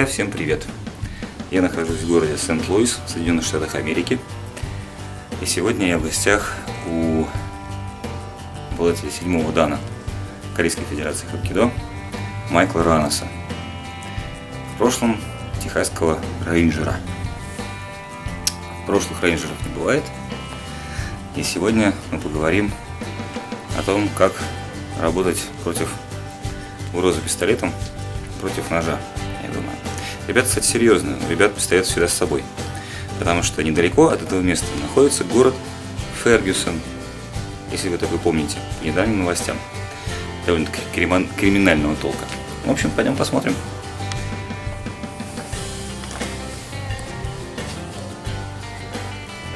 друзья, всем привет! Я нахожусь в городе Сент-Луис, в Соединенных Штатах Америки. И сегодня я в гостях у обладателя 7-го дана Корейской Федерации Хапкидо Майкла Роудса, в прошлом техасского рейнджера. В прошлых рейнджеров не бывает. И сегодня мы поговорим о том, как работать против угрозы пистолетом, против ножа, я думаю. Ребята, кстати, серьезно, ребят пистолет всегда с собой, потому что недалеко от этого места находится город Фергюсон, если вы такой помните, по недавним новостям, довольно-таки криминального толка. В общем, пойдем посмотрим.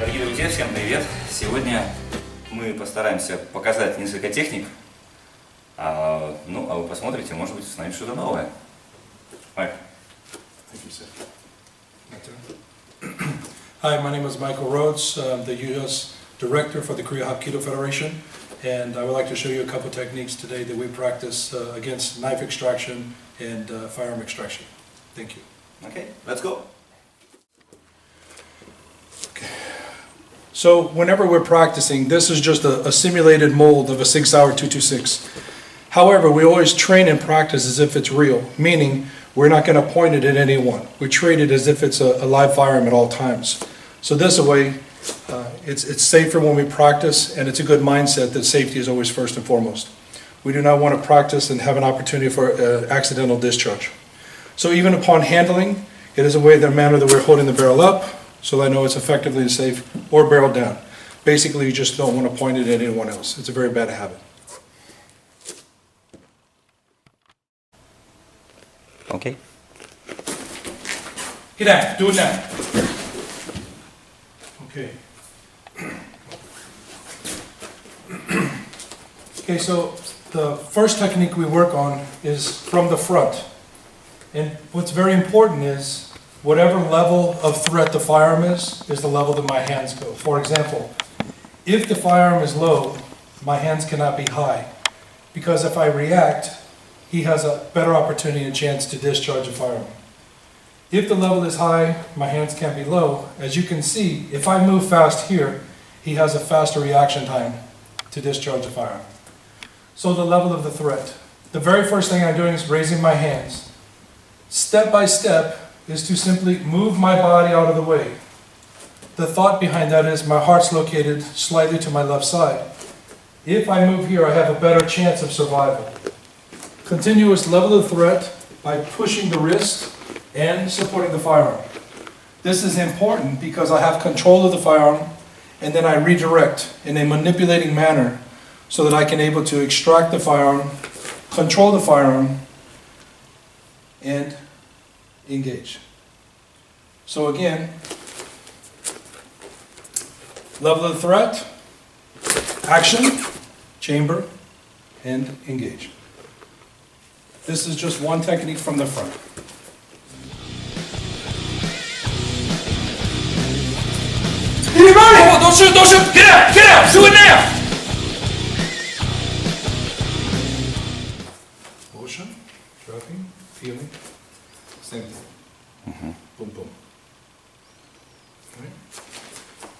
Дорогие друзья, всем привет! Сегодня мы постараемся показать несколько техник, а вы посмотрите, может быть, с нами что-то новое. Майк. Hi, my name is Michael Rhoades. I'm the U.S. Director for the HAPKI Federation, and I would like to show you a couple techniques today that we practice against knife extraction and firearm extraction. Thank you. Okay, let's go. So whenever we're practicing, this is just a simulated mold of a 6-hour 226. However, we always train and practice as if it's real, meaning we're not going to point it at anyone. We treat it as if it's a live firearm at all times. So this way, it's safer when we practice, and it's a good mindset that safety is always first and foremost. We do not want to practice and have an opportunity for accidental discharge. So even upon handling, it is a manner that we're holding the barrel up, so I know it's effectively safe, or barrel down. Basically, you just don't want to point it at anyone else. It's a very bad habit. Okay. Get down. Do it now. Okay. Okay, so the first technique we work on is from the front. And what's very important is whatever level of threat the firearm is the level that my hands go. For example, if the firearm is low, my hands cannot be high, because if I react, he has a better opportunity and chance to discharge a firearm. If the level is high, my hands can't be low. As you can see, if I move fast here, he has a faster reaction time to discharge a firearm. So the level of the threat. The very first thing I'm doing is raising my hands. Step by step is to simply move my body out of the way. The thought behind that is my heart's located slightly to my left side. If I move here, I have a better chance of survival. Continuous level of threat by pushing the wrist and supporting the firearm. This is important because I have control of the firearm, and then I redirect in a manipulating manner so that I can able to extract the firearm, control the firearm, and engage. So again, level of threat, action, chamber, and engage. This is just one technique from the front. Oh, don't shoot, don't shoot! Get out, do it now! Motion, dropping, feeling, same thing. Boom, boom. Right?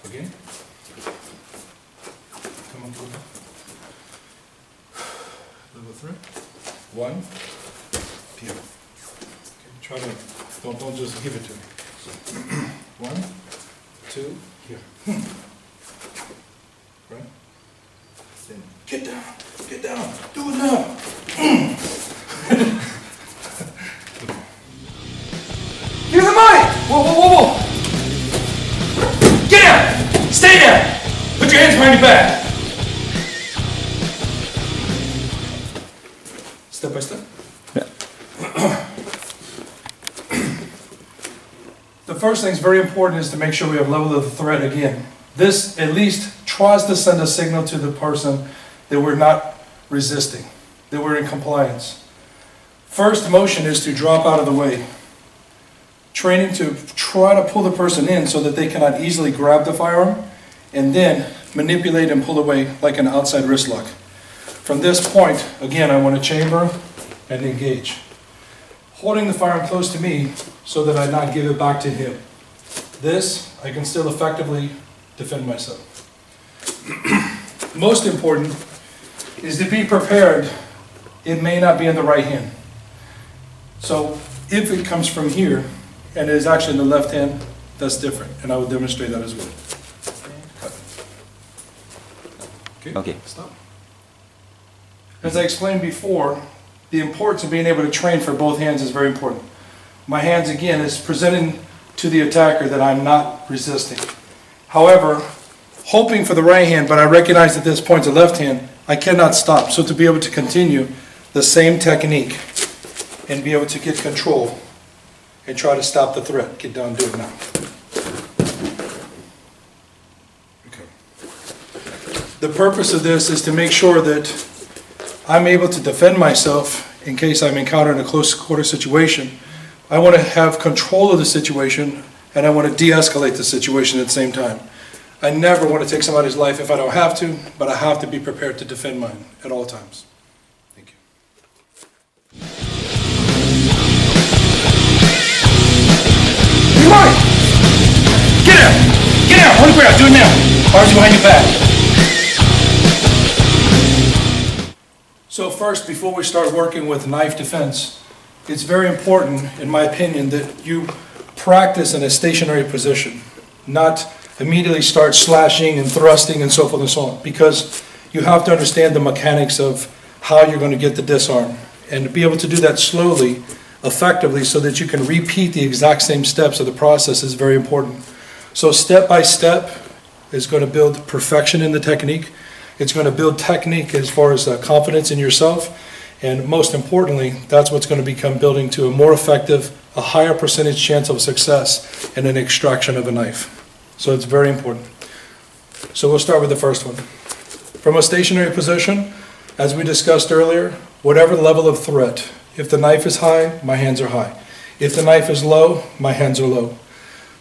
Again. Come on, boom. Level 3. 1. Peel. Okay, try to, don't just give it to me. So, 1, 2, here. Right? Then get down, do it now. Here's the mic! Whoa, whoa, whoa, whoa! Get down! Stay down! Put your hands behind your back! Step by step. The first thing is very important is to make sure we have level of the threat again. This at least tries to send a signal to the person that we're not resisting, that we're in compliance. First motion is to drop out of the way. Training to try to pull the person in so that they cannot easily grab the firearm, and then manipulate and pull away like an outside wrist lock. From this point, again, I want to chamber and engage. holding the firearm close to me so that I not give it back to him. This, I can still effectively defend myself. Most important is to be prepared. It may not be in the right hand. So if it comes from here and it is actually in the left hand, that's different, and I will demonstrate that as well. Okay. Stop. As I explained before, the importance of being able to train for both hands is very important. My hands, again, is presenting to the attacker that I'm not resisting. However, hoping for the right hand, but I recognize that this point's the left hand, I cannot stop. So to be able to continue the same technique and be able to get control and try to stop the threat. Get down, do it now. Okay. The purpose of this is to make sure that I'm able to defend myself in case I'm encountering a close quarter situation. I want to have control of the situation, and I want to de-escalate the situation at the same time. I never want to take somebody's life if I don't have to, but I have to be prepared to defend mine at all times. Thank you. Come on! Get down! Get down! On the ground, do it now! Arms behind your back. So first, before we start working with knife defense, it's very important, in my opinion, that you practice in a stationary position, not immediately start slashing and thrusting and so forth and so on, because you have to understand the mechanics of how you're going to get the disarm, and to be able to do that slowly, effectively, so that you can repeat the exact same steps of the process is very important. So step by step is going to build perfection in the technique. It's going to build technique as far as confidence in yourself. And most importantly, that's what's going to become building to a more effective, a higher percentage chance of success in an extraction of a knife. So it's very important. So we'll start with the first one. From a stationary position, as we discussed earlier, whatever level of threat, if the knife is high, my hands are high. If the knife is low, my hands are low.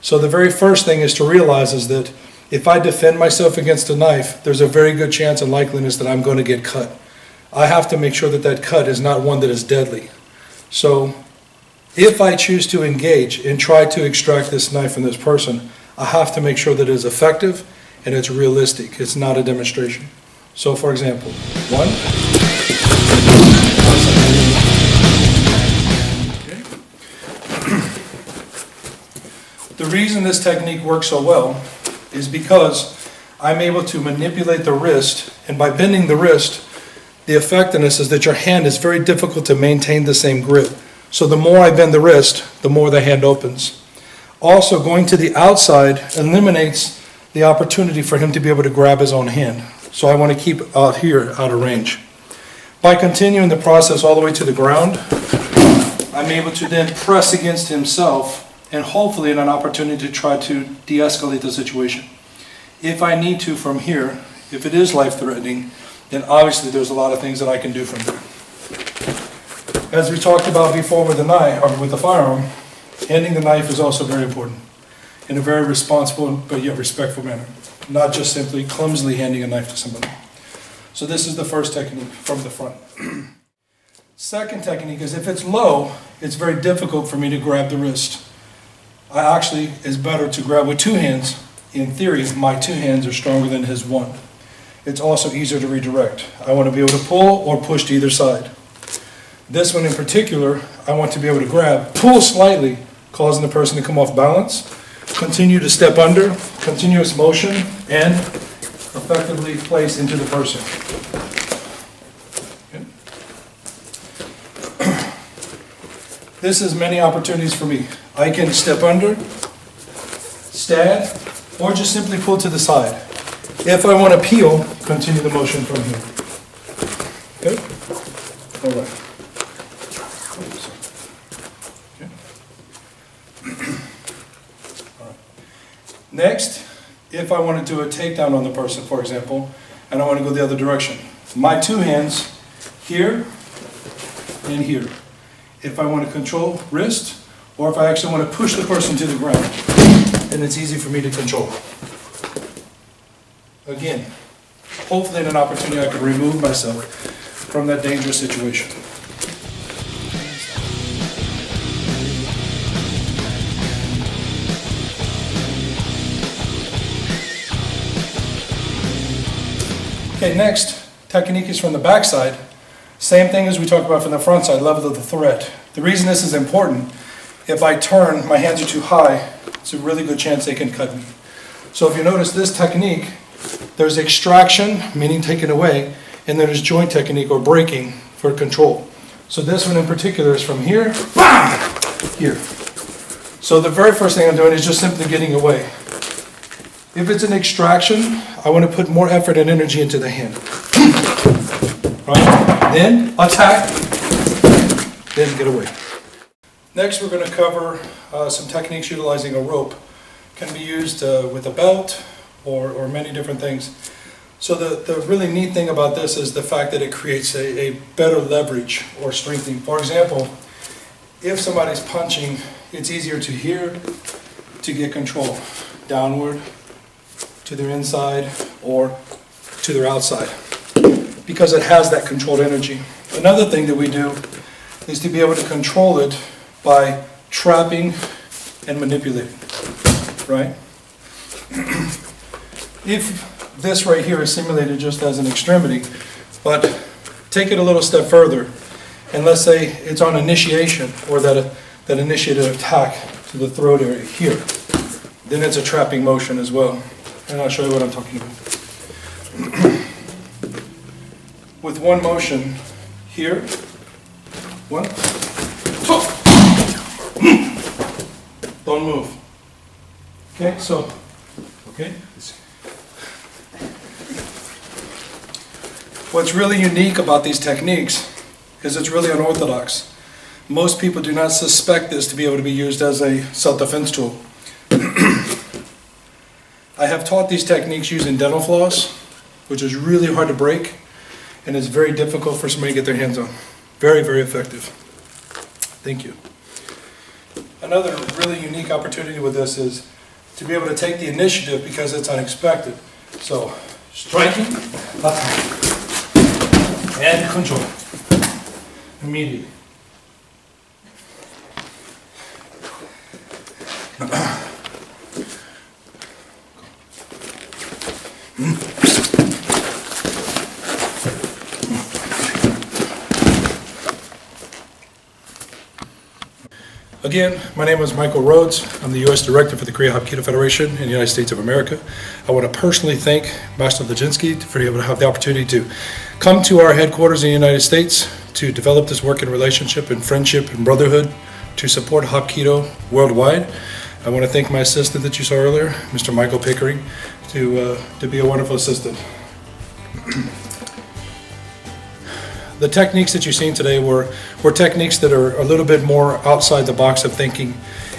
So the very first thing is to realize is that if I defend myself against a knife, there's a very good chance and likeliness that I'm going to get cut. I have to make sure that that cut is not one that is deadly. So if I choose to engage and try to extract this knife from this person, I have to make sure that it is effective and it's realistic. It's not a demonstration. So for example, one. The reason this technique works so well is because I'm able to manipulate the wrist, and by bending the wrist, the effectiveness is that your hand is very difficult to maintain the same grip. So the more I bend the wrist, the more the hand opens. Also, going to the outside eliminates the opportunity for him to be able to grab his own hand. So I want to keep out here, out of range. By continuing the process all the way to the ground, I'm able to then press against himself and hopefully in an opportunity to try to de-escalate the situation. If I need to from here, if it is life-threatening, then obviously there's a lot of things that I can do from there. As we talked about before with the knife, or with the firearm, handing the knife is also very important in a very responsible but yet respectful manner, not just simply clumsily handing a knife to somebody. So this is the first technique from the front. Second technique is if it's low, it's very difficult for me to grab the wrist. It's better to grab with two hands. In theory, my two hands are stronger than his one. It's also easier to redirect. I want to be able to pull or push to either side. This one in particular, I want to be able to grab, pull slightly, causing the person to come off balance, continue to step under, continuous motion, and effectively place into the person. Okay. This is many opportunities for me. I can step under, stab, or just simply pull to the side. If I want to peel, continue the motion from here. Okay? All right. Okay. All right. Next, if I want to do a takedown on the person, for example, and I want to go the other direction, my two hands here and here. If I want to control wrist, or if I actually want to push the person to the ground, then it's easy for me to control. Again, hopefully in an opportunity I can remove myself from that dangerous situation. Okay, next technique is from the back side. Same thing as we talked about from the front side, level of the threat. The reason this is important, if I turn, my hands are too high, it's a really good chance they can cut me. So if you notice this technique, there's extraction, meaning taken away, and then there's joint technique or breaking for control. So this one in particular is from here, bam, here. So the very first thing I'm doing is just simply getting away. If it's an extraction, I want to put more effort and energy into the hand. Right? Then attack, then get away. Next we're going to cover some techniques utilizing a rope. Can be used with a belt or many different things. So the really neat thing about this is the fact that it creates a better leverage or strengthening. For example, if somebody's punching, it's easier to hear to get control. Downward, to their inside, or to their outside. Because it has that controlled energy. Another thing that we do is to be able to control it by trapping and manipulating. Right? If this right here is simulated just as an extremity, but take it a little step further, and let's say it's on initiation, or that initiated attack to the throat area here, then it's a trapping motion as well. And I'll show you what I'm talking about. With one motion here, one, don't move. Okay, so, okay. What's really unique about these techniques is it's really unorthodox. Most people do not suspect this to be able to be used as a self-defense tool. I have taught these techniques using dental floss, which is really hard to break, and it's very difficult for somebody to get their hands on. Very, very effective. Thank you. Another really unique opportunity with this is to be able to take the initiative because it's unexpected. So, striking, attack, and control. Immediately. Again, my name is Michael Rhoades. I'm the U.S. Director for the KHF-USA Federation in the United States of America. I want to personally thank Master Lozhenskiy for being able to have the opportunity to come to our headquarters in the United States to develop this working relationship and friendship and brotherhood to support Hapkido worldwide. I want to thank my assistant that you saw earlier, Mr. Michael Pickering, to be a wonderful assistant. The techniques that you've seen today were techniques that are a little bit more outside the box of thinking,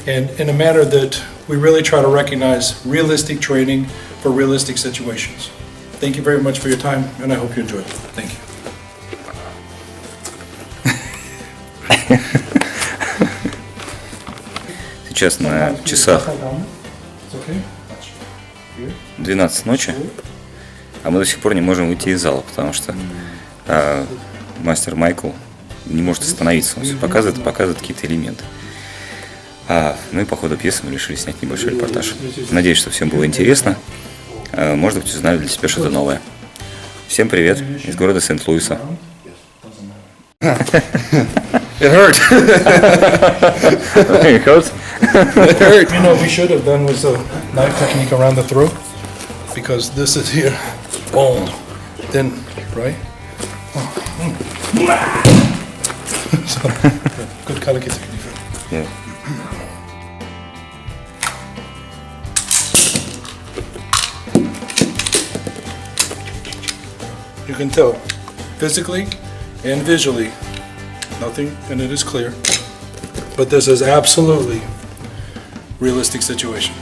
and in a manner that we really try to recognize realistic training for realistic situations. Thank you very much for your time, and I hope you enjoyed it. Thank you. Сейчас на часах 12 ночи, а мы до сих пор не можем выйти из зала, потому что мастер Майкл не может остановиться, он все показывает какие-то элементы. Ну и по ходу пьесы мы решили снять небольшой репортаж. Надеюсь, что всем было интересно. Может быть, узнали для себя что-то новое. Всем привет из города Сент-Луиса. It hurt. It hurts? It hurt. You know, we should have done was a knife technique around the throat, because this is here, boom, then, right? So, good kalaki technique. Yeah. You can tell, physically and visually, nothing, and it is clear, but this is absolutely realistic situation.